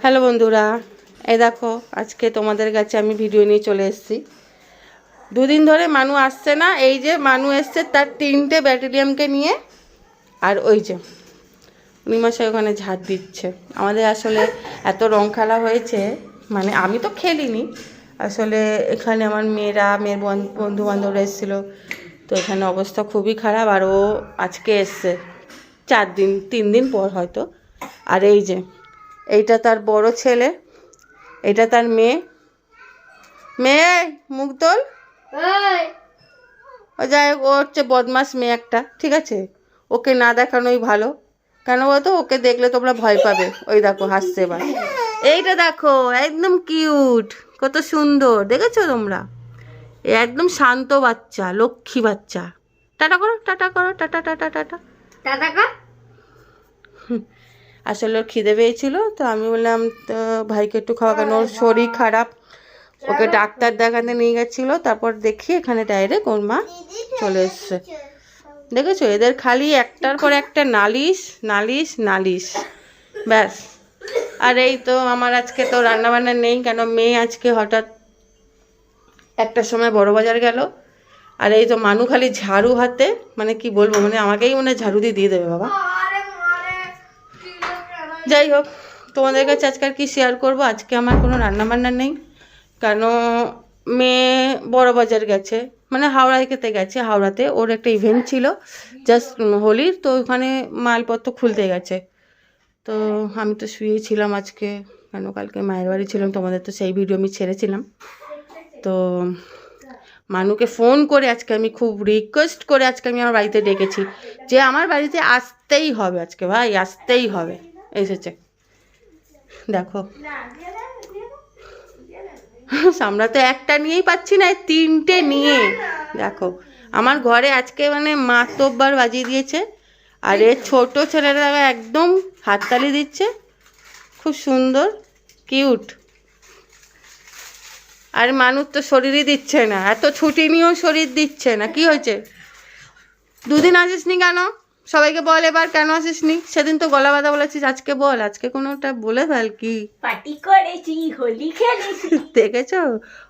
Hello বন্ধুরা, এই দেখো আজকে তোমাদের কাছে আমি ভিডিও নিয়ে চলে এসেছি। দুদিন ধরে মানু আসছে না, এই যে মানু এসছে তার 3টে ব্যাটালিয়ামকে নিয়ে। আর ওই যে উনিমাশাই ওখানে ঝাড় দিচ্ছে। আমাদের আসলে এত রং খেলা হয়েছে, মানে আমি তো খেলিনি আসলে, এখানে আমার মেয়ের বন্ধু বান্ধবরা এসেছিলো, তো এখানে অবস্থা খুবই খারাপ। আর ও আজকে এসছে 3 দিন পর হয়তো। আর এই যে এইটা তার বড় ছেলে, এটা তার মেয়ে। মেয়ে মুখ তোল। ও যাই হোক, ও হচ্ছে বদমাস মেয়ে একটা, ঠিক আছে? ওকে না দেখানোই ভালো, কেন বলতো? ওকে দেখলে তোমরা ভয় পাবে। ওই দেখো হাসছে এবার। এইটা দেখো, একদম কিউট, কত সুন্দর, দেখেছো তোমরা? একদম শান্ত বাচ্চা, লক্ষ্মী বাচ্চা। টাটা করো, টাটা করো, টাটা টাটা টাটা টাটা কর। আসলে ওর খিদে পেয়েছিল, তো আমি বললাম তো ভাইকে একটু খাওয়া, কেন ওর শরীর খারাপ। ওকে ডাক্তার দেখাতে নিয়ে গেছিলো, তারপর দেখি এখানে ডাইরেক্ট ওর মা চলে এসছে। দেখেছো, এদের খালি একটার পর একটা নালিশ নালিশ নালিশ, ব্যাস। আর এই তো আমার আজকে তো রান্নাবান্না নেই, কেন মেয়ে আজকে হঠাৎ একটা সময় বড় বাজার গেল। আর এই তো মানু খালি ঝাড়ু হাতে, মানে কি বলবো, মানে আমাকেই মনে ঝাড়ু দিয়ে দেবে বাবা। যাই হোক, তোমাদের কাছে আজকে আর কি শেয়ার করবো। আজকে আমার কোনো রান্নাবান্না নেই, কেন মেয়ে বড় বাজার গেছে, মানে হাওড়ায় খেতে গেছে। হাওড়াতে ওর একটা ইভেন্ট ছিল জাস্ট হোলির, তো ওখানে মালপত্র খুলতে গেছে। তো আমি তো শুয়েই ছিলাম আজকে, কেন কালকে মায়ের বাড়ি ছিলাম, তোমাদের তো সেই ভিডিও আমি ছেড়েছিলাম। তো মানুকে ফোন করে আজকে আমি খুব রিকোয়েস্ট করে আজকে আমি আমার বাড়িতে ডেকেছি যে আমার বাড়িতে আসতেই হবে আজকে, ভাই আসতেই হবে। এসেছে, দেখো আমরা তো একটা নিয়েই পাচ্ছি না, 3টে নিয়ে। দেখো আমার ঘরে আজকে মানে মাতব্বার বাজিয়ে দিয়েছে। আর এর ছোট ছেলেরা একদম হাততালি দিচ্ছে, খুব সুন্দর কিউট। আর মানুষ তো শরীরই দিচ্ছে না, এত ছুটি নিয়েও শরীর দিচ্ছে না। কি হয়েছে? 2 দিন আসিসনি কেন? সবাইকে বল এবার, কেন আসিসনি? সেদিন তো গলা বাঁধা বলেছিস, আজকে বল, আজকে কোনোটা বলে ফেল। কি পার্টি করেছি, হোলি খেলেছি। দেখেছো,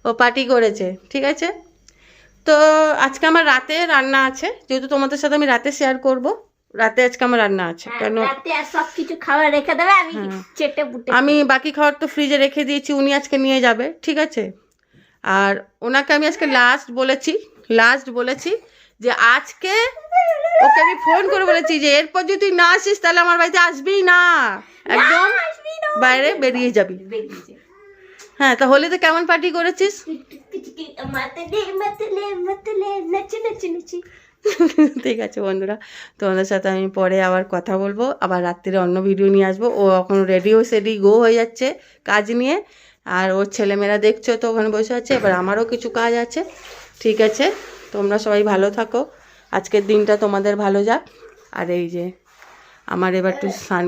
ও পার্টি করেছে, ঠিক আছে। তো আজকে আমার রাতে রান্না আছে, যেহেতু তোমাদের সাথে আমি রাতে শেয়ার করব। রাতে আজকে আমার রান্না আছে, কেন রাতে আর সব কিছু খাবার রেখে দেবে, আমি চেটে বুটে আমি বাকি খাবার তো ফ্রিজে রেখে দিয়েছি, উনি আজকে নিয়ে যাবে, ঠিক আছে। আর ওনাকে আমি আজকে লাস্ট বলেছি যে আজকে ওকে আমি ফোন করে বলেছি যে এরপর যদি তুই না আসিস তাহলে আমার বাড়িতে আসবিই না, একদম বাইরে বেরিয়ে যাবি। হ্যাঁ, তা হোলিতে কেমন পার্টি করেছিস? ঠিক আছে বন্ধুরা, তোমাদের সাথে আমি পরে আবার কথা বলবো, আবার রাত্রিরে অন্য ভিডিও নিয়ে আসবো। ও এখন সেডি গো হয়ে যাচ্ছে কাজ নিয়ে, আর ওর ছেলেমেয়েরা দেখছো তো ওখানে বসে আছে। এবার আমারও কিছু কাজ আছে, ঠিক আছে। তোমরা সবাই ভালো থাকো, আজকের দিনটা তোমাদের ভালো যাক। আর এই যে আমার এবার একটু স্নান